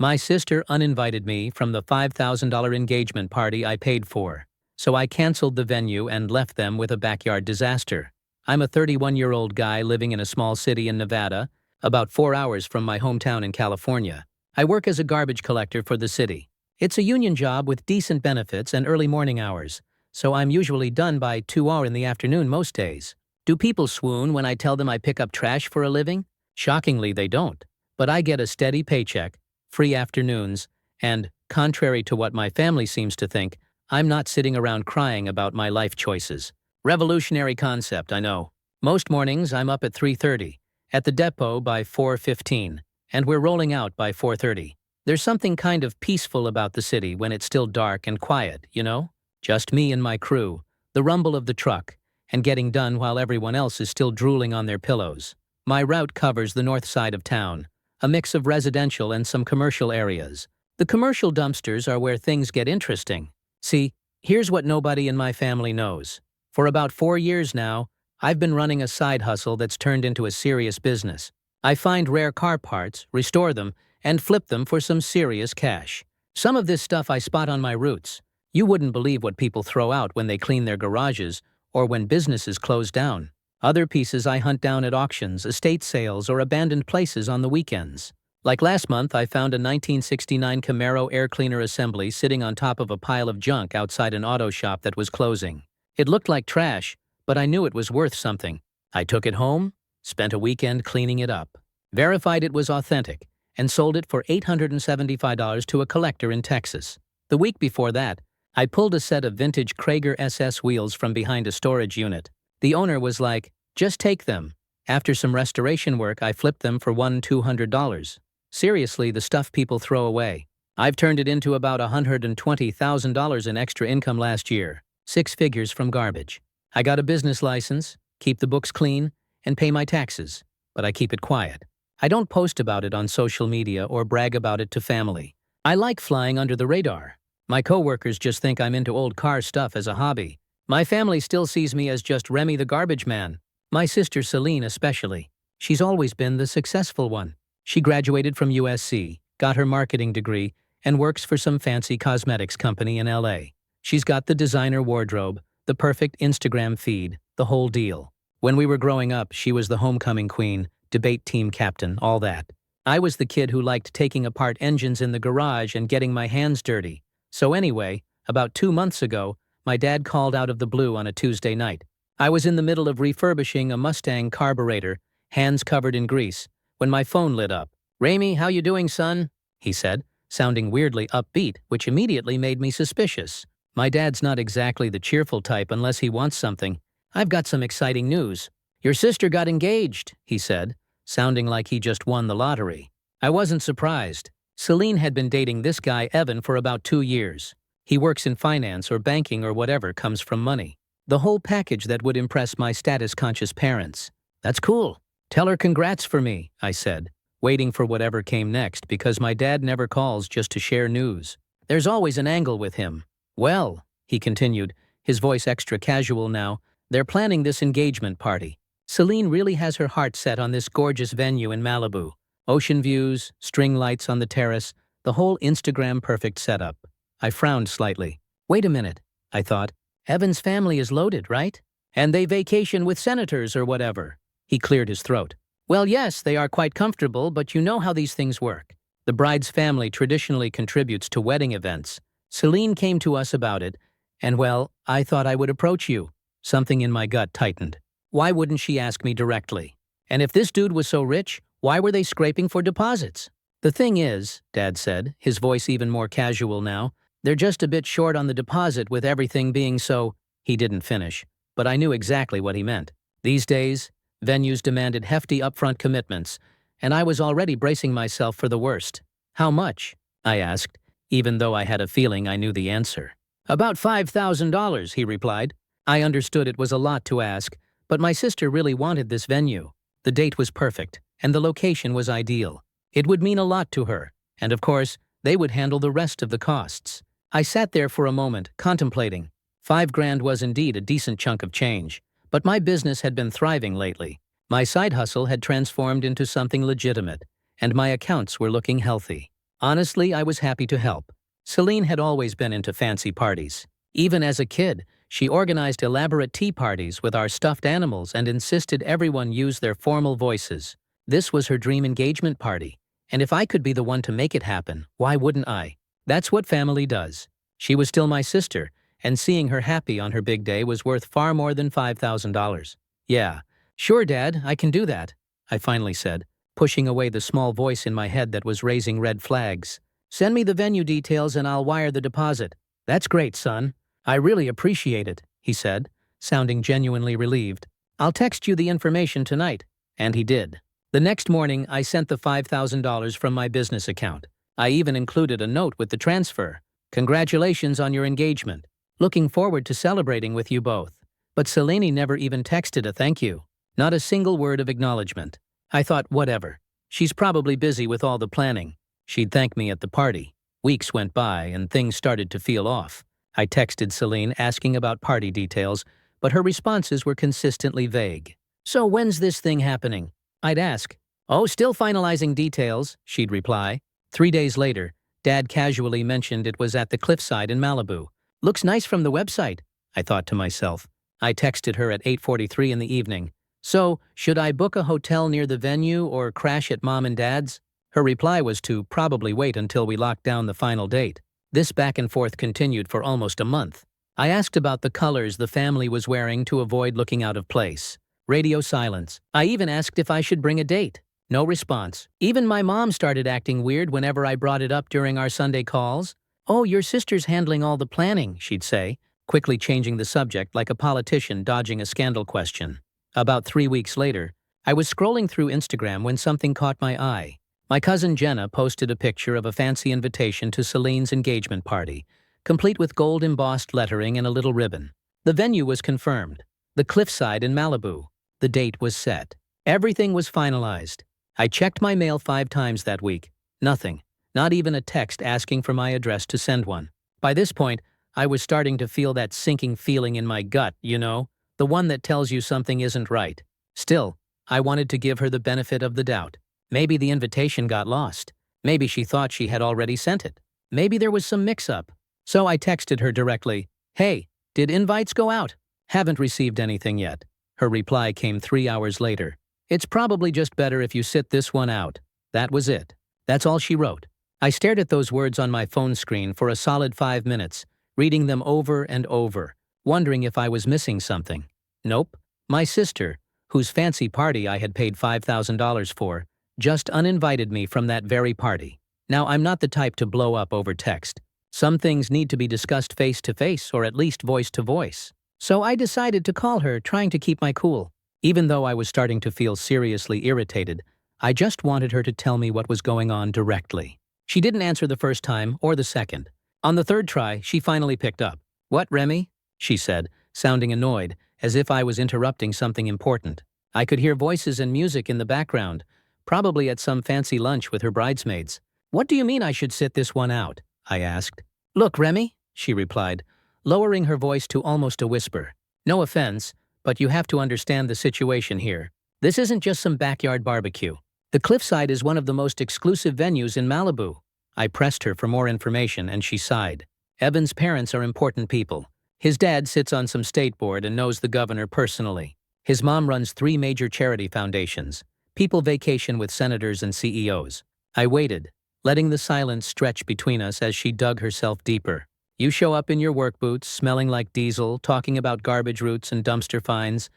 My sister uninvited me from the $5,000 engagement party I paid for, so I canceled the venue and left them with a backyard disaster. I'm a 31-year-old guy living in a small city in Nevada, about 4 hours from my hometown in California. I work as a garbage collector for the city. It's a union job with decent benefits and early morning hours, so I'm usually done by 2 in the afternoon most days. Do people swoon when I tell them I pick up trash for a living? Shockingly, they don't. But I get a steady paycheck, free afternoons, and, contrary to what my family seems to think, I'm not sitting around crying about my life choices. Revolutionary concept, I know. Most mornings I'm up at 3:30, at the depot by 4:15, and we're rolling out by 4:30. There's something kind of peaceful about the city when it's still dark and quiet, you know? Just me and my crew, the rumble of the truck, and getting done while everyone else is still drooling on their pillows. My route covers the north side of town, a mix of residential and some commercial areas. The commercial dumpsters are where things get interesting. See, here's what nobody in my family knows. For about 4 years now, I've been running a side hustle that's turned into a serious business. I find rare car parts, restore them, and flip them for some serious cash. Some of this stuff I spot on my routes. You wouldn't believe what people throw out when they clean their garages or when businesses close down. Other pieces I hunt down at auctions, estate sales, or abandoned places on the weekends. Like last month, I found a 1969 Camaro air cleaner assembly sitting on top of a pile of junk outside an auto shop that was closing. It looked like trash, but I knew it was worth something. I took it home, spent a weekend cleaning it up, verified it was authentic, and sold it for $875 to a collector in Texas. The week before that, I pulled a set of vintage Krager SS wheels from behind a storage unit. The owner was like, "Just take them." After some restoration work, I flipped them for $200. Seriously, the stuff people throw away. I've turned it into about $120,000 in extra income last year, 6 figures from garbage. I got a business license, keep the books clean, and pay my taxes, but I keep it quiet. I don't post about it on social media or brag about it to family. I like flying under the radar. My coworkers just think I'm into old car stuff as a hobby. My family still sees me as just Remy the garbage man. My sister Celine especially. She's always been the successful one. She graduated from USC, got her marketing degree, and works for some fancy cosmetics company in LA. She's got the designer wardrobe, the perfect Instagram feed, the whole deal. When we were growing up, she was the homecoming queen, debate team captain, all that. I was the kid who liked taking apart engines in the garage and getting my hands dirty. So anyway, about 2 months ago, my dad called out of the blue on a Tuesday night. I was in the middle of refurbishing a Mustang carburetor, hands covered in grease, when my phone lit up. "Ramy, how you doing, son?" he said, sounding weirdly upbeat, which immediately made me suspicious. My dad's not exactly the cheerful type unless he wants something. "I've got some exciting news. Your sister got engaged," he said, sounding like he just won the lottery. I wasn't surprised. Celine had been dating this guy Evan for about 2 years. He works in finance or banking or whatever comes from money. The whole package that would impress my status-conscious parents. "That's cool. Tell her congrats for me," I said, waiting for whatever came next because my dad never calls just to share news. There's always an angle with him. "Well," he continued, his voice extra casual now, "they're planning this engagement party. Celine really has her heart set on this gorgeous venue in Malibu. Ocean views, string lights on the terrace, the whole Instagram-perfect setup." I frowned slightly. "Wait a minute," I thought. "Evan's family is loaded, right? And they vacation with senators or whatever." He cleared his throat. "Well, yes, they are quite comfortable, but you know how these things work. The bride's family traditionally contributes to wedding events. Celine came to us about it, and well, I thought I would approach you." Something in my gut tightened. Why wouldn't she ask me directly? And if this dude was so rich, why were they scraping for deposits? "The thing is," Dad said, his voice even more casual now, "they're just a bit short on the deposit with everything being so—" He didn't finish, but I knew exactly what he meant. These days, venues demanded hefty upfront commitments, and I was already bracing myself for the worst. "How much?" I asked, even though I had a feeling I knew the answer. "About $5,000, he replied. I understood it was a lot to ask, but my sister really wanted this venue. The date was perfect, and the location was ideal. It would mean a lot to her, and of course, they would handle the rest of the costs. I sat there for a moment, contemplating. $5,000 was indeed a decent chunk of change, but my business had been thriving lately. My side hustle had transformed into something legitimate, and my accounts were looking healthy. Honestly, I was happy to help. Celine had always been into fancy parties. Even as a kid, she organized elaborate tea parties with our stuffed animals and insisted everyone use their formal voices. This was her dream engagement party, and if I could be the one to make it happen, why wouldn't I? That's what family does. She was still my sister, and seeing her happy on her big day was worth far more than $5,000. Yeah, sure, Dad, I can do that, I finally said, pushing away the small voice in my head that was raising red flags. Send me the venue details and I'll wire the deposit. That's great, son. I really appreciate it, he said, sounding genuinely relieved. I'll text you the information tonight. And he did. The next morning, I sent the $5,000 from my business account. I even included a note with the transfer. Congratulations on your engagement. Looking forward to celebrating with you both. But Selene never even texted a thank you. Not a single word of acknowledgement. I thought, whatever. She's probably busy with all the planning. She'd thank me at the party. Weeks went by and things started to feel off. I texted Celine asking about party details, but her responses were consistently vague. So when's this thing happening? I'd ask. Oh, still finalizing details, she'd reply. 3 days later, Dad casually mentioned it was at the cliffside in Malibu. Looks nice from the website, I thought to myself. I texted her at 8:43 in the evening. So, should I book a hotel near the venue or crash at Mom and Dad's? Her reply was to probably wait until we locked down the final date. This back and forth continued for almost a month. I asked about the colors the family was wearing to avoid looking out of place. Radio silence. I even asked if I should bring a date. No response. Even my mom started acting weird whenever I brought it up during our Sunday calls. Oh, your sister's handling all the planning, she'd say, quickly changing the subject like a politician dodging a scandal question. About 3 weeks later, I was scrolling through Instagram when something caught my eye. My cousin Jenna posted a picture of a fancy invitation to Celine's engagement party, complete with gold embossed lettering and a little ribbon. The venue was confirmed. The cliffside in Malibu. The date was set. Everything was finalized. I checked my mail 5 times that week. Nothing. Not even a text asking for my address to send one. By this point, I was starting to feel that sinking feeling in my gut, you know? The one that tells you something isn't right. Still, I wanted to give her the benefit of the doubt. Maybe the invitation got lost. Maybe she thought she had already sent it. Maybe there was some mix-up. So I texted her directly, "Hey, did invites go out? Haven't received anything yet." Her reply came 3 hours later. "It's probably just better if you sit this one out." That was it. That's all she wrote. I stared at those words on my phone screen for a solid 5 minutes, reading them over and over, wondering if I was missing something. Nope. My sister, whose fancy party I had paid $5,000 for, just uninvited me from that very party. Now, I'm not the type to blow up over text. Some things need to be discussed face-to-face or at least voice-to-voice. So I decided to call her, trying to keep my cool. Even though I was starting to feel seriously irritated, I just wanted her to tell me what was going on directly. She didn't answer the first time or the second. On the third try, she finally picked up. "What, Remy?" she said, sounding annoyed, as if I was interrupting something important. I could hear voices and music in the background, probably at some fancy lunch with her bridesmaids. "What do you mean I should sit this one out?" I asked. "Look, Remy," she replied, lowering her voice to almost a whisper. "No offense, but you have to understand the situation here. This isn't just some backyard barbecue. The cliffside is one of the most exclusive venues in Malibu." I pressed her for more information and she sighed. "Evan's parents are important people. His dad sits on some state board and knows the governor personally. His mom runs 3 major charity foundations. People vacation with senators and CEOs. I waited, letting the silence stretch between us as she dug herself deeper. You show up in your work boots, smelling like diesel, talking about garbage routes and dumpster finds,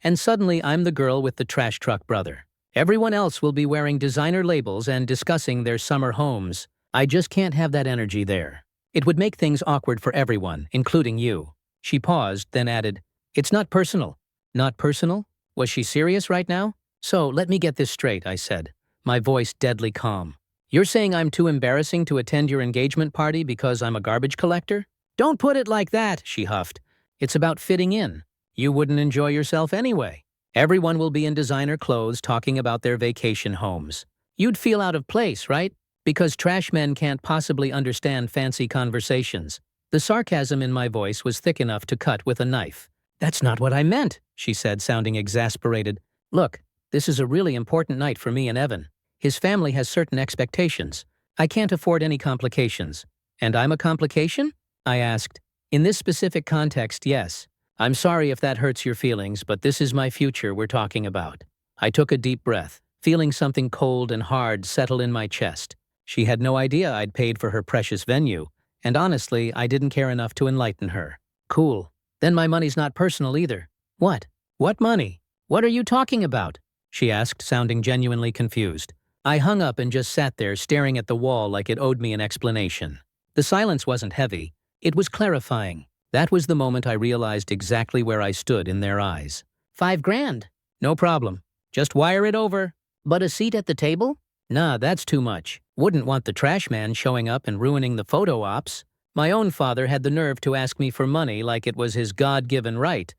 and suddenly I'm the girl with the trash truck brother. Everyone else will be wearing designer labels and discussing their summer homes. I just can't have that energy there. It would make things awkward for everyone, including you." She paused, then added, "It's not personal." "Not personal?" Was she serious right now? "So, let me get this straight," I said, my voice deadly calm. "You're saying I'm too embarrassing to attend your engagement party because I'm a garbage collector?" "Don't put it like that," she huffed. "It's about fitting in. You wouldn't enjoy yourself anyway. Everyone will be in designer clothes talking about their vacation homes. You'd feel out of place, right? Because trash men can't possibly understand fancy conversations." The sarcasm in my voice was thick enough to cut with a knife. "That's not what I meant," she said, sounding exasperated. "Look, this is a really important night for me and Evan. His family has certain expectations. I can't afford any complications. And I'm a complication? I asked. In this specific context, yes. I'm sorry if that hurts your feelings, but this is my future we're talking about. I took a deep breath, feeling something cold and hard settle in my chest. She had no idea I'd paid for her precious venue, and honestly, I didn't care enough to enlighten her. Cool. Then my money's not personal either. What? What money? What are you talking about? She asked, sounding genuinely confused. I hung up and just sat there staring at the wall like it owed me an explanation. The silence wasn't heavy. It was clarifying. That was the moment I realized exactly where I stood in their eyes. $5,000. No problem. Just wire it over. But a seat at the table? Nah, that's too much. Wouldn't want the trash man showing up and ruining the photo ops. My own father had the nerve to ask me for money like it was his God-given right.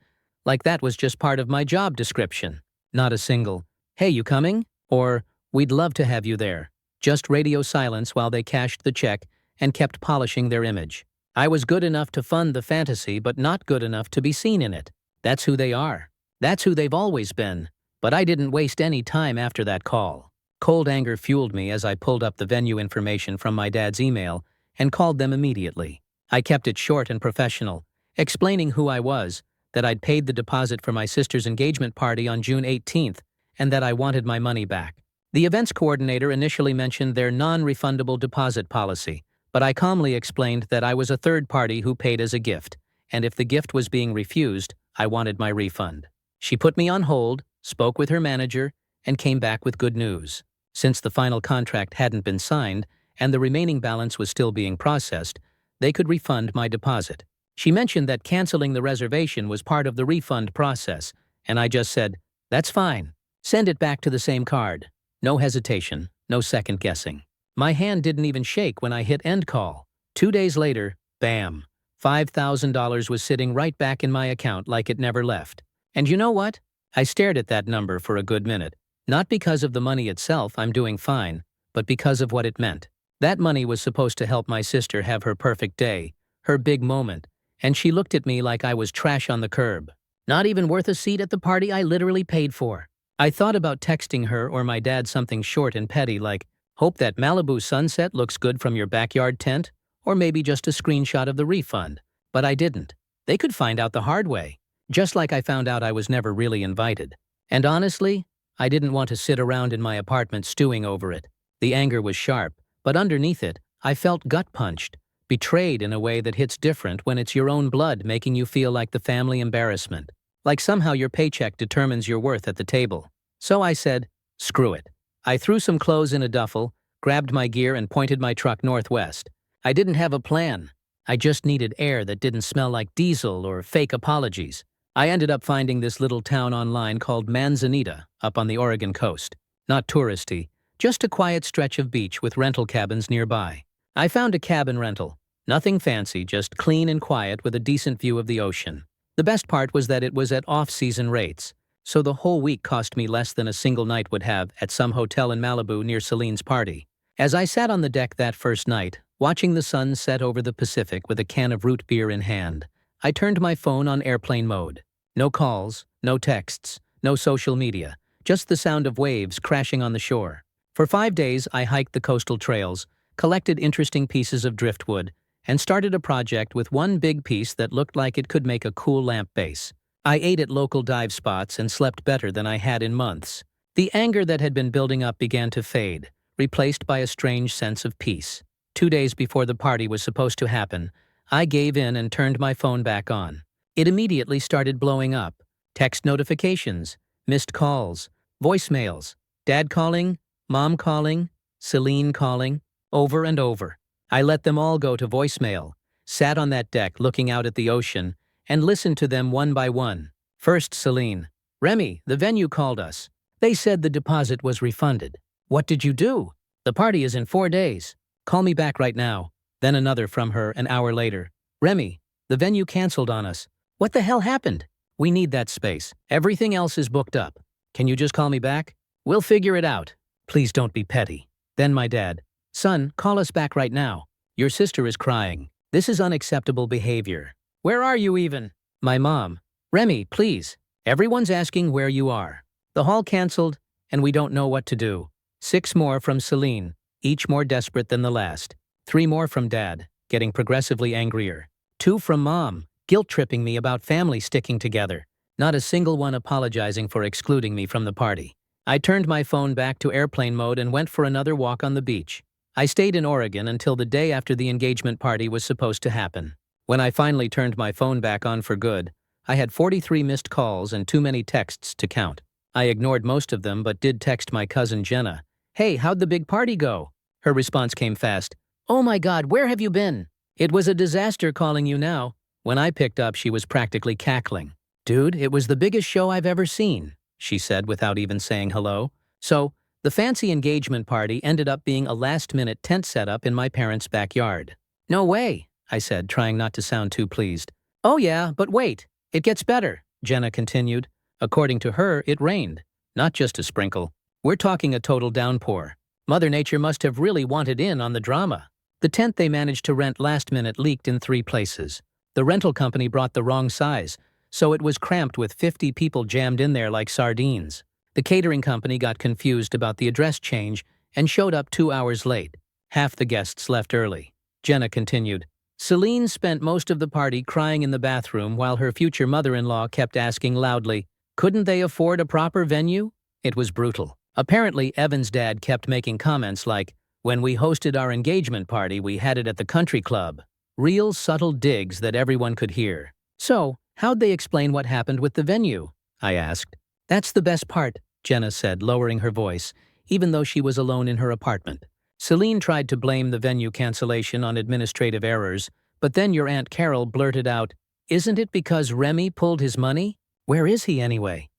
Like that was just part of my job description. Not a single, "Hey, you coming?" or "We'd love to have you there." Just radio silence while they cashed the check and kept polishing their image. I was good enough to fund the fantasy, but not good enough to be seen in it. That's who they are. That's who they've always been. But I didn't waste any time after that call. Cold anger fueled me as I pulled up the venue information from my dad's email and called them immediately. I kept it short and professional, explaining who I was, that I'd paid the deposit for my sister's engagement party on June 18th, and that I wanted my money back. The events coordinator initially mentioned their non-refundable deposit policy, but I calmly explained that I was a third party who paid as a gift, and if the gift was being refused, I wanted my refund. She put me on hold, spoke with her manager, and came back with good news. Since the final contract hadn't been signed and the remaining balance was still being processed, they could refund my deposit. She mentioned that canceling the reservation was part of the refund process, and I just said, "That's fine. Send it back to the same card." No hesitation, no second guessing. My hand didn't even shake when I hit end call. 2 days later, bam, $5,000 was sitting right back in my account like it never left. And you know what? I stared at that number for a good minute. Not because of the money itself, I'm doing fine, but because of what it meant. That money was supposed to help my sister have her perfect day, her big moment, and she looked at me like I was trash on the curb. Not even worth a seat at the party I literally paid for. I thought about texting her or my dad something short and petty like, "Hope that Malibu sunset looks good from your backyard tent," or maybe just a screenshot of the refund. But I didn't. They could find out the hard way, just like I found out I was never really invited. And honestly, I didn't want to sit around in my apartment stewing over it. The anger was sharp, but underneath it, I felt gut-punched, betrayed in a way that hits different when it's your own blood making you feel like the family embarrassment. Like somehow your paycheck determines your worth at the table. So I said, screw it. I threw some clothes in a duffel, grabbed my gear and pointed my truck northwest. I didn't have a plan. I just needed air that didn't smell like diesel or fake apologies. I ended up finding this little town online called Manzanita up on the Oregon coast. Not touristy, just a quiet stretch of beach with rental cabins nearby. I found a cabin rental. Nothing fancy, just clean and quiet with a decent view of the ocean. The best part was that it was at off-season rates, so the whole week cost me less than a single night would have at some hotel in Malibu near Celine's party. As I sat on the deck that first night, watching the sun set over the Pacific with a can of root beer in hand, I turned my phone on airplane mode. No calls, no texts, no social media, just the sound of waves crashing on the shore. For 5 days, I hiked the coastal trails, collected interesting pieces of driftwood, and started a project with one big piece that looked like it could make a cool lamp base. I ate at local dive spots and slept better than I had in months. The anger that had been building up began to fade, replaced by a strange sense of peace. 2 days before the party was supposed to happen, I gave in and turned my phone back on. It immediately started blowing up. Text notifications, missed calls, voicemails, dad calling, mom calling, Celine calling, over and over. I let them all go to voicemail, sat on that deck looking out at the ocean, and listened to them one by one. First Celine. "Remy, the venue called us. They said the deposit was refunded. What did you do? The party is in 4 days. Call me back right now." Then another from her an hour later. "Remy, the venue canceled on us. What the hell happened? We need that space. Everything else is booked up. Can you just call me back? We'll figure it out. Please don't be petty." Then my dad. "Son, call us back right now. Your sister is crying. This is unacceptable behavior. Where are you even?" My mom. "Remy, please. Everyone's asking where you are. The hall canceled, and we don't know what to do." 6 more from Celine. each more desperate than the last. 3 more from Dad, getting progressively angrier. 2 from Mom, guilt-tripping me about family sticking together. Not a single one apologizing for excluding me from the party. I turned my phone back to airplane mode and went for another walk on the beach. I stayed in Oregon until the day after the engagement party was supposed to happen. When I finally turned my phone back on for good, I had 43 missed calls and too many texts to count. I ignored most of them but did text my cousin Jenna. "Hey, how'd the big party go?" Her response came fast. "Oh my God, where have you been? It was a disaster calling you now." When I picked up, she was practically cackling. "Dude, it was the biggest show I've ever seen," she said without even saying hello. So, the fancy engagement party ended up being a last-minute tent setup in my parents' backyard. "No way," I said, trying not to sound too pleased. "Oh yeah, but wait, it gets better," Jenna continued. According to her, it rained. Not just a sprinkle. We're talking a total downpour. Mother Nature must have really wanted in on the drama. The tent they managed to rent last minute leaked in 3 places. The rental company brought the wrong size, so it was cramped with 50 people jammed in there like sardines. The catering company got confused about the address change and showed up 2 hours late. Half the guests left early. Jenna continued. Celine spent most of the party crying in the bathroom while her future mother-in-law kept asking loudly, couldn't they afford a proper venue? It was brutal. Apparently, Evan's dad kept making comments like, when we hosted our engagement party, we had it at the country club. Real subtle digs that everyone could hear. So, how'd they explain what happened with the venue? I asked. That's the best part, Jenna said, lowering her voice, even though she was alone in her apartment. Celine tried to blame the venue cancellation on administrative errors, but then your Aunt Carol blurted out, isn't it because Remy pulled his money? Where is he anyway?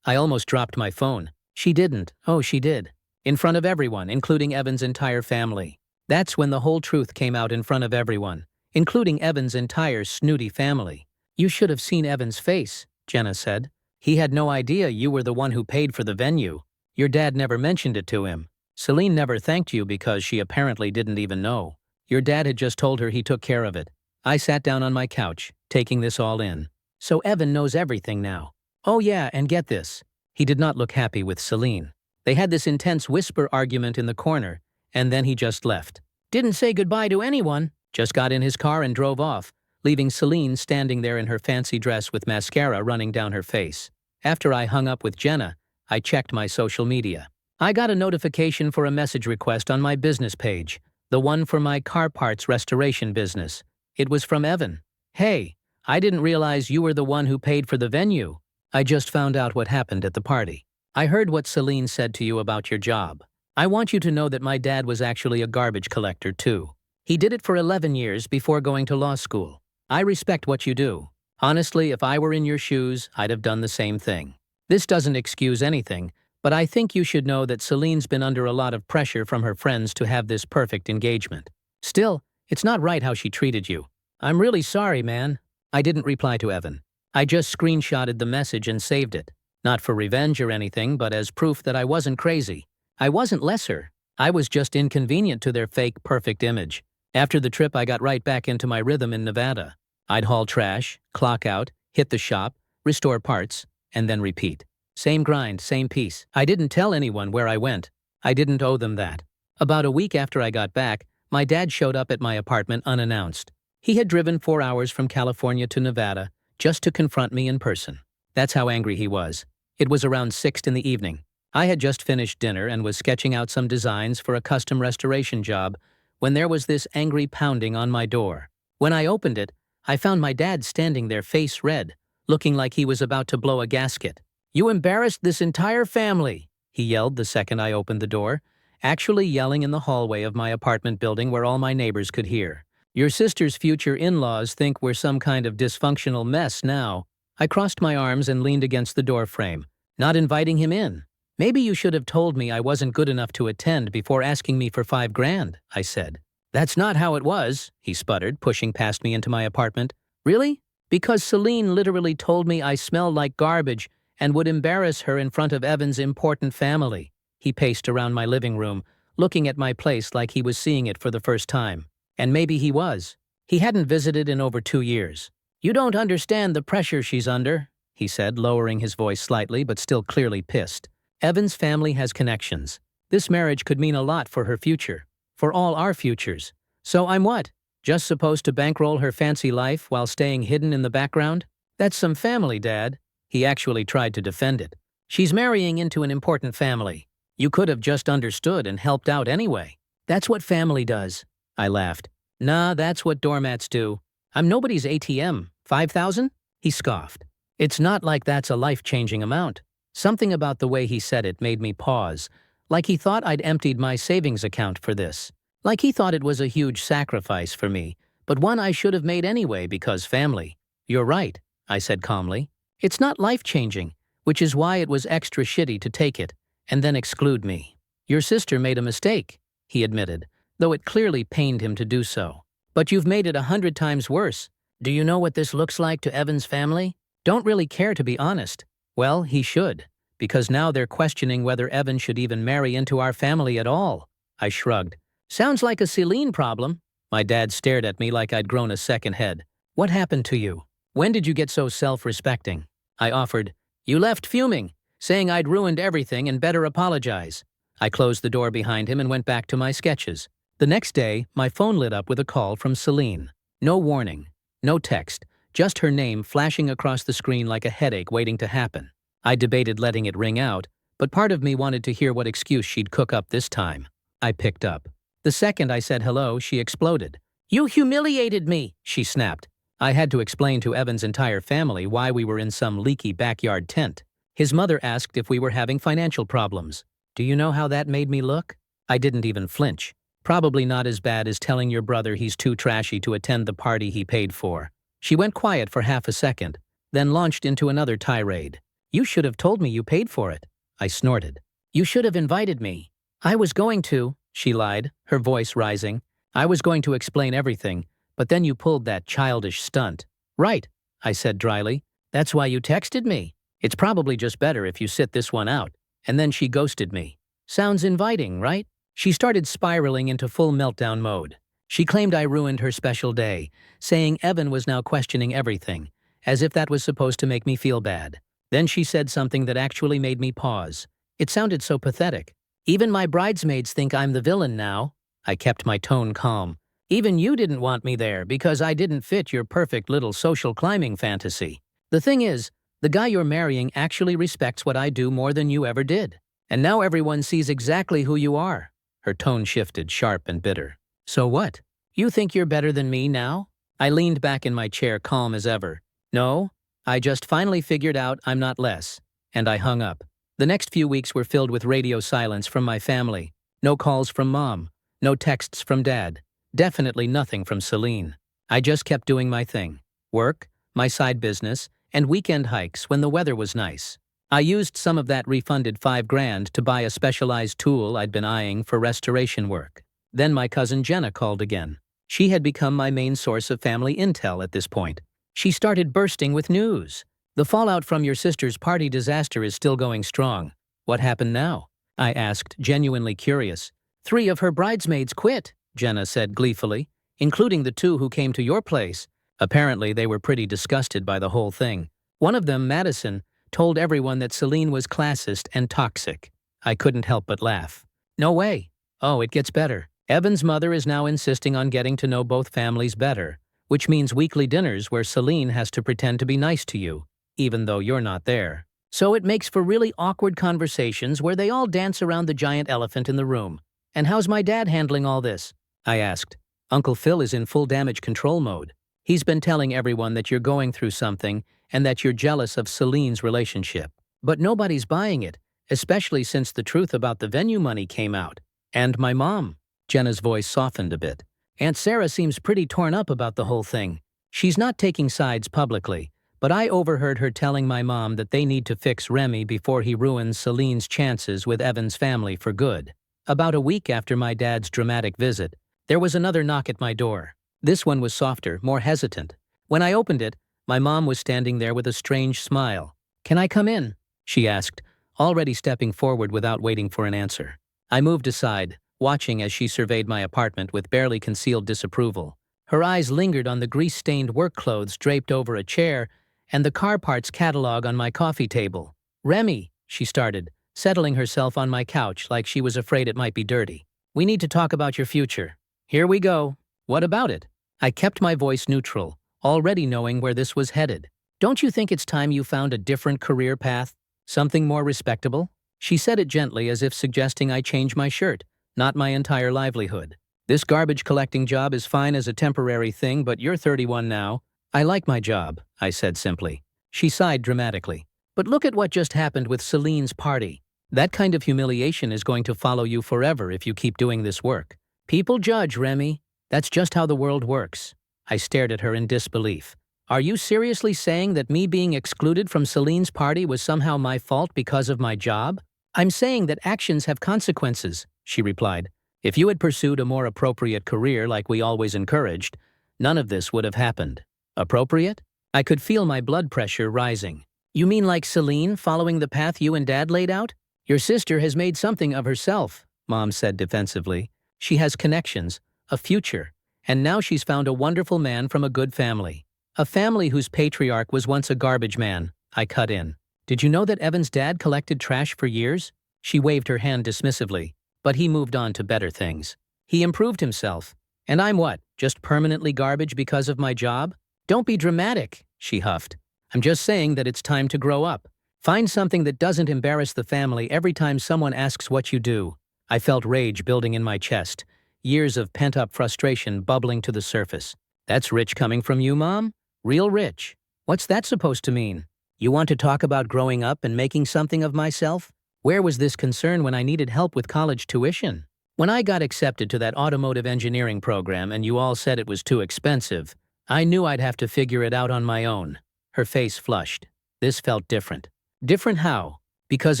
I almost dropped my phone. She didn't. Oh, she did. In front of everyone, including Evan's entire family. That's when the whole truth came out in front of everyone, including Evan's entire snooty family. You should have seen Evan's face, Jenna said. He had no idea you were the one who paid for the venue. Your dad never mentioned it to him. Celine never thanked you because she apparently didn't even know. Your dad had just told her he took care of it. I sat down on my couch, taking this all in. So Evan knows everything now. Oh yeah, and get this. He did not look happy with Celine. They had this intense whisper argument in the corner, and then he just left. Didn't say goodbye to anyone, just got in his car and drove off, leaving Celine standing there in her fancy dress with mascara running down her face. After I hung up with Jenna, I checked my social media. I got a notification for a message request on my business page, the one for my car parts restoration business. It was from Evan. Hey, I didn't realize you were the one who paid for the venue. I just found out what happened at the party. I heard what Celine said to you about your job. I want you to know that my dad was actually a garbage collector too. He did it for 11 years before going to law school. I respect what you do. Honestly, if I were in your shoes, I'd have done the same thing. This doesn't excuse anything, but I think you should know that Celine's been under a lot of pressure from her friends to have this perfect engagement. Still, it's not right how she treated you. I'm really sorry, man. I didn't reply to Evan. I just screenshotted the message and saved it. Not for revenge or anything, but as proof that I wasn't crazy. I wasn't lesser. I was just inconvenient to their fake perfect image. After the trip, I got right back into my rhythm in Nevada. I'd haul trash, clock out, hit the shop, restore parts, and then repeat. Same grind, same piece. I didn't tell anyone where I went. I didn't owe them that. About a week after I got back, my dad showed up at my apartment unannounced. He had driven 4 hours from California to Nevada just to confront me in person. That's how angry he was. It was around 6 in the evening. I had just finished dinner and was sketching out some designs for a custom restoration job when there was this angry pounding on my door. When I opened it, I found my dad standing there face red, looking like he was about to blow a gasket. You embarrassed this entire family, he yelled the second I opened the door, actually yelling in the hallway of my apartment building where all my neighbors could hear. Your sister's future in-laws think we're some kind of dysfunctional mess now. I crossed my arms and leaned against the door frame, not inviting him in. Maybe you should have told me I wasn't good enough to attend before asking me for $5,000, I said. That's not how it was, he sputtered, pushing past me into my apartment. Really? Because Celine literally told me I smelled like garbage and would embarrass her in front of Evan's important family. He paced around my living room, looking at my place like he was seeing it for the first time. And maybe he was. He hadn't visited in over 2 years. You don't understand the pressure she's under, he said, lowering his voice slightly but still clearly pissed. Evan's family has connections. This marriage could mean a lot for her future. for all our futures. So I'm what? Just supposed to bankroll her fancy life while staying hidden in the background? That's some family, Dad. He actually tried to defend it. She's marrying into an important family. You could have just understood and helped out anyway. That's what family does. I laughed. Nah, that's what doormats do. I'm nobody's ATM. 5,000? He scoffed. It's not like that's a life-changing amount. Something about the way he said it made me pause, like he thought I'd emptied my savings account for this. Like he thought it was a huge sacrifice for me, but one I should have made anyway because family. You're right, I said calmly. It's not life-changing, which is why it was extra shitty to take it and then exclude me. Your sister made a mistake, he admitted, though it clearly pained him to do so. But you've made it 100 times worse. Do you know what this looks like to Evan's family? Don't really care, to be honest. Well, he should, because now they're questioning whether Evan should even marry into our family at all. I shrugged. Sounds like a Celine problem. My dad stared at me like I'd grown a second head. What happened to you? When did you get so self-respecting? I offered. You left fuming, saying I'd ruined everything and better apologize. I closed the door behind him and went back to my sketches. The next day, my phone lit up with a call from Celine. No warning, no text, just her name flashing across the screen like a headache waiting to happen. I debated letting it ring out, but part of me wanted to hear what excuse she'd cook up this time. I picked up. The second I said hello, she exploded. You humiliated me, she snapped. I had to explain to Evan's entire family why we were in some leaky backyard tent. His mother asked if we were having financial problems. Do you know how that made me look? I didn't even flinch. Probably not as bad as telling your brother he's too trashy to attend the party he paid for. She went quiet for half a second, then launched into another tirade. You should have told me you paid for it. I snorted. You should have invited me. I was going to, she lied, her voice rising. I was going to explain everything, but then you pulled that childish stunt. Right, I said dryly. That's why you texted me. It's probably just better if you sit this one out. And then she ghosted me. Sounds inviting, right? She started spiraling into full meltdown mode. She claimed I ruined her special day, saying Evan was now questioning everything, as if that was supposed to make me feel bad. Then she said something that actually made me pause. It sounded so pathetic. Even my bridesmaids think I'm the villain now. I kept my tone calm. Even you didn't want me there because I didn't fit your perfect little social climbing fantasy. The thing is, the guy you're marrying actually respects what I do more than you ever did. And now everyone sees exactly who you are. Her tone shifted, sharp and bitter. So what? You think you're better than me now? I leaned back in my chair, calm as ever. No, I just finally figured out I'm not less. And I hung up. The next few weeks were filled with radio silence from my family. No calls from Mom. No texts from Dad. Definitely nothing from Celine. I just kept doing my thing. Work, my side business, and weekend hikes when the weather was nice. I used some of that refunded $5,000 to buy a specialized tool I'd been eyeing for restoration work. Then my cousin Jenna called again. She had become my main source of family intel at this point. She started bursting with news. The fallout from your sister's party disaster is still going strong. What happened now? I asked, genuinely curious. 3 of her bridesmaids quit, Jenna said gleefully, including the 2 who came to your place. Apparently they were pretty disgusted by the whole thing. One of them, Madison, told everyone that Celine was classist and toxic. I couldn't help but laugh. No way. Oh, it gets better. Evan's mother is now insisting on getting to know both families better, which means weekly dinners where Celine has to pretend to be nice to you, even though you're not there. So it makes for really awkward conversations where they all dance around the giant elephant in the room. And how's my dad handling all this? I asked. Uncle Phil is in full damage control mode. He's been telling everyone that you're going through something and that you're jealous of Celine's relationship. But nobody's buying it, especially since the truth about the venue money came out. And my mom. Jenna's voice softened a bit. Aunt Sarah seems pretty torn up about the whole thing. She's not taking sides publicly, but I overheard her telling my mom that they need to fix Remy before he ruins Celine's chances with Evan's family for good. About a week after my dad's dramatic visit, there was another knock at my door. This one was softer, more hesitant. When I opened it, my mom was standing there with a strange smile. "Can I come in?" she asked, already stepping forward without waiting for an answer. I moved aside, watching as she surveyed my apartment with barely concealed disapproval. Her eyes lingered on the grease-stained work clothes draped over a chair and the car parts catalog on my coffee table. "Remy," she started, settling herself on my couch like she was afraid it might be dirty. We need to talk about your future. Here we go. What about it? I kept my voice neutral, already knowing where this was headed. Don't you think it's time you found a different career path? Something more respectable? She said it gently as if suggesting I change my shirt, not my entire livelihood. This garbage collecting job is fine as a temporary thing, but you're 31 now. I like my job, I said simply. She sighed dramatically. But look at what just happened with Celine's party. That kind of humiliation is going to follow you forever if you keep doing this work. People judge, Remy. That's just how the world works. I stared at her in disbelief. Are you seriously saying that me being excluded from Celine's party was somehow my fault because of my job? I'm saying that actions have consequences, she replied. If you had pursued a more appropriate career like we always encouraged, none of this would have happened. Appropriate? I could feel my blood pressure rising. You mean like Celine following the path you and Dad laid out? Your sister has made something of herself, Mom said defensively. She has connections, a future, and now she's found a wonderful man from a good family. A family whose patriarch was once a garbage man, I cut in. Did you know that Evan's dad collected trash for years? She waved her hand dismissively, but he moved on to better things. He improved himself. And I'm what, just permanently garbage because of my job? Don't be dramatic, she huffed. I'm just saying that it's time to grow up. Find something that doesn't embarrass the family every time someone asks what you do. I felt rage building in my chest, years of pent-up frustration bubbling to the surface. That's rich coming from you, Mom? Real rich. What's that supposed to mean? You want to talk about growing up and making something of myself? Where was this concern when I needed help with college tuition? When I got accepted to that automotive engineering program and you all said it was too expensive, I knew I'd have to figure it out on my own. Her face flushed. This felt different. Different how? Because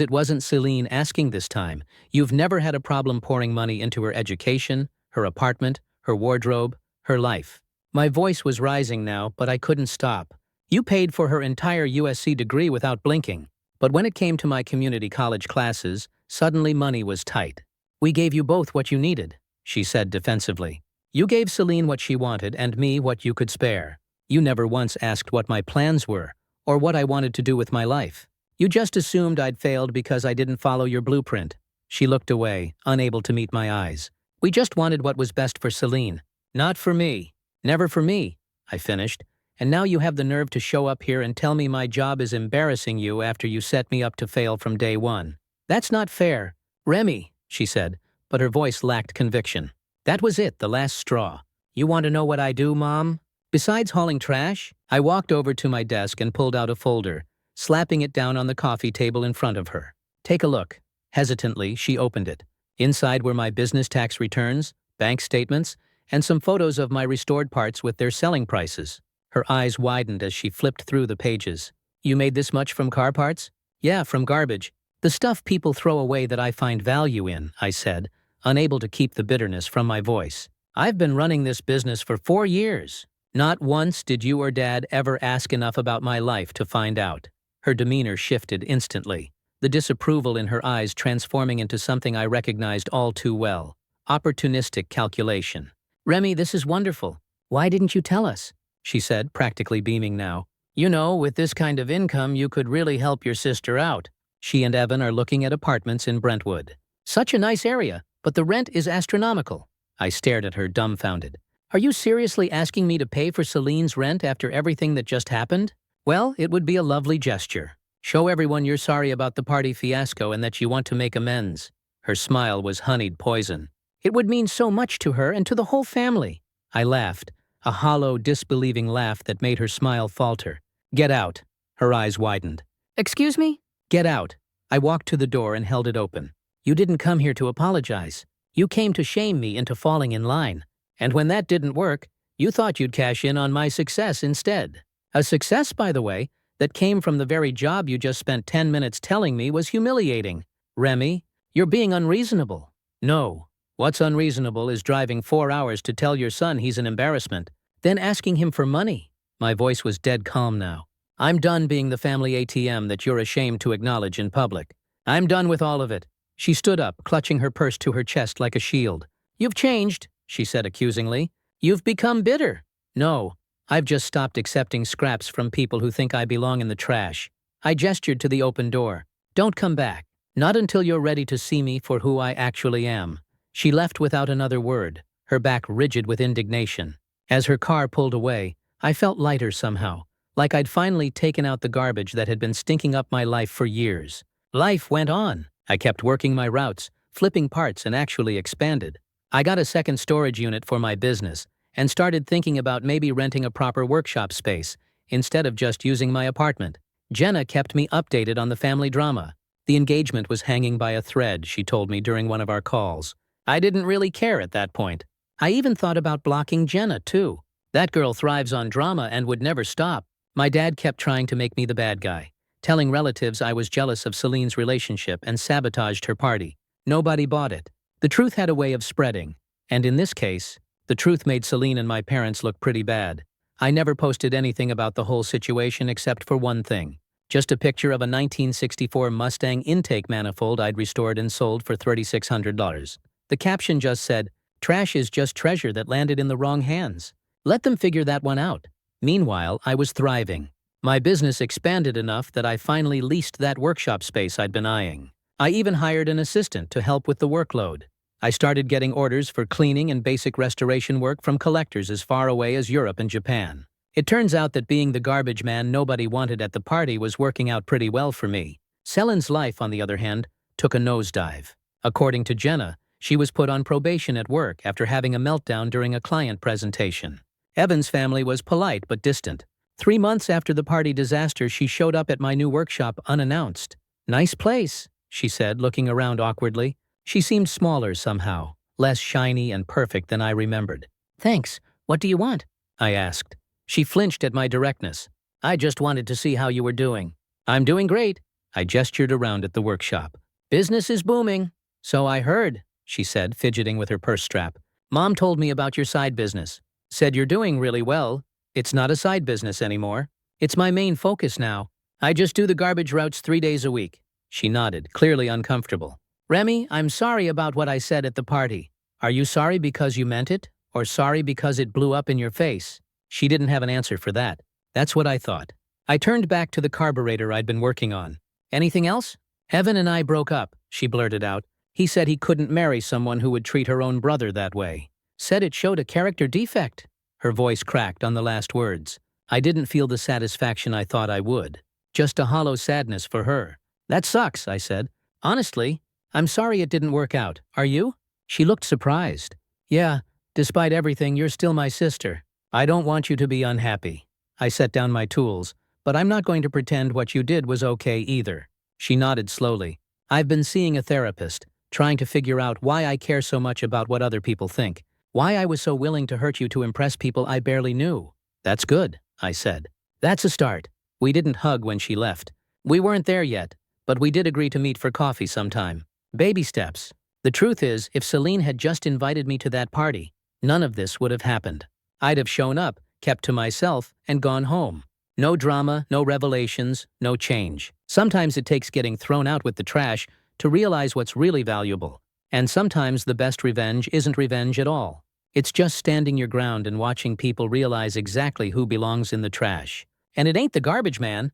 it wasn't Celine asking this time. You've never had a problem pouring money into her education, her apartment, her wardrobe, her life. My voice was rising now, but I couldn't stop. You paid for her entire USC degree without blinking. But when it came to my community college classes, suddenly money was tight. We gave you both what you needed, she said defensively. You gave Celine what she wanted and me what you could spare. You never once asked what my plans were, or what I wanted to do with my life. You just assumed I'd failed because I didn't follow your blueprint. She looked away, unable to meet my eyes. We just wanted what was best for Celine. Not for me. Never for me, I finished. And now you have the nerve to show up here and tell me my job is embarrassing you after you set me up to fail from day one. That's not fair. Remy, she said, but her voice lacked conviction. That was it, the last straw. You want to know what I do, Mom? Besides hauling trash, I walked over to my desk and pulled out a folder, slapping it down on the coffee table in front of her. Take a look. Hesitantly, she opened it. Inside were my business tax returns, bank statements, and some photos of my restored parts with their selling prices. Her eyes widened as she flipped through the pages. You made this much from car parts? Yeah, from garbage. The stuff people throw away that I find value in, I said, unable to keep the bitterness from my voice. I've been running this business for 4 years. Not once did you or Dad ever ask enough about my life to find out. Her demeanor shifted instantly, the disapproval in her eyes transforming into something I recognized all too well. Opportunistic calculation. Remy, this is wonderful. Why didn't you tell us? She said, practically beaming now. You know, with this kind of income, you could really help your sister out. She and Evan are looking at apartments in Brentwood. Such a nice area, but the rent is astronomical. I stared at her dumbfounded. Are you seriously asking me to pay for Celine's rent after everything that just happened? Well, it would be a lovely gesture. Show everyone you're sorry about the party fiasco and that you want to make amends. Her smile was honeyed poison. It would mean so much to her and to the whole family. I laughed, a hollow, disbelieving laugh that made her smile falter. Get out. Her eyes widened. Excuse me? Get out. I walked to the door and held it open. You didn't come here to apologize. You came to shame me into falling in line. And when that didn't work, you thought you'd cash in on my success instead. A success, by the way, that came from the very job you just spent 10 minutes telling me was humiliating. Remy, you're being unreasonable. No. What's unreasonable is driving 4 hours to tell your son he's an embarrassment, then asking him for money. My voice was dead calm now. I'm done being the family ATM that you're ashamed to acknowledge in public. I'm done with all of it. She stood up, clutching her purse to her chest like a shield. You've changed, she said accusingly. You've become bitter. No, I've just stopped accepting scraps from people who think I belong in the trash. I gestured to the open door. Don't come back. Not until you're ready to see me for who I actually am. She left without another word, her back rigid with indignation. As her car pulled away, I felt lighter somehow, like I'd finally taken out the garbage that had been stinking up my life for years. Life went on. I kept working my routes, flipping parts, and actually expanded. I got a second storage unit for my business and started thinking about maybe renting a proper workshop space instead of just using my apartment. Jenna kept me updated on the family drama. The engagement was hanging by a thread, she told me during one of our calls. I didn't really care at that point. I even thought about blocking Jenna, too. That girl thrives on drama and would never stop. My dad kept trying to make me the bad guy, telling relatives I was jealous of Celine's relationship and sabotaged her party. Nobody bought it. The truth had a way of spreading, and in this case, the truth made Celine and my parents look pretty bad. I never posted anything about the whole situation except for one thing. Just a picture of a 1964 Mustang intake manifold I'd restored and sold for $3,600. The caption just said, "Trash is just treasure that landed in the wrong hands. Let them figure that one out." Meanwhile, I was thriving. My business expanded enough that I finally leased that workshop space I'd been eyeing. I even hired an assistant to help with the workload. I started getting orders for cleaning and basic restoration work from collectors as far away as Europe and Japan. It turns out that being the garbage man nobody wanted at the party was working out pretty well for me. Celine's life, on the other hand, took a nosedive. According to Jenna, she was put on probation at work after having a meltdown during a client presentation. Evan's family was polite but distant. 3 months after the party disaster, she showed up at my new workshop unannounced. "Nice place," she said, looking around awkwardly. She seemed smaller somehow, less shiny and perfect than I remembered. "Thanks. What do you want?" I asked. She flinched at my directness. "I just wanted to see how you were doing." "I'm doing great." I gestured around at the workshop. "Business is booming." "So I heard," she said, fidgeting with her purse strap. "Mom told me about your side business. Said you're doing really well." "It's not a side business anymore. It's my main focus now. I just do the garbage routes 3 days a week." She nodded, clearly uncomfortable. "Remy, I'm sorry about what I said at the party. Are you sorry because you meant it, or sorry because it blew up in your face?" She didn't have an answer for that. That's what I thought. I turned back to the carburetor I'd been working on. "Anything else?" "Evan and I broke up," she blurted out. "He said he couldn't marry someone who would treat her own brother that way. Said it showed a character defect." Her voice cracked on the last words. I didn't feel the satisfaction I thought I would. Just a hollow sadness for her. "That sucks," I said. "Honestly, I'm sorry it didn't work out. Are you?" She looked surprised. "Yeah, despite everything, you're still my sister. I don't want you to be unhappy." I set down my tools, "But I'm not going to pretend what you did was okay either." She nodded slowly. "I've been seeing a therapist, trying to figure out why I care so much about what other people think. Why I was so willing to hurt you to impress people I barely knew." "That's good," I said. "That's a start." We didn't hug when she left. We weren't there yet, but we did agree to meet for coffee sometime. Baby steps. The truth is, if Celine had just invited me to that party, none of this would have happened. I'd have shown up, kept to myself, and gone home. No drama, no revelations, no change. Sometimes it takes getting thrown out with the trash to realize what's really valuable. And sometimes the best revenge isn't revenge at all. It's just standing your ground and watching people realize exactly who belongs in the trash. And it ain't the garbage man.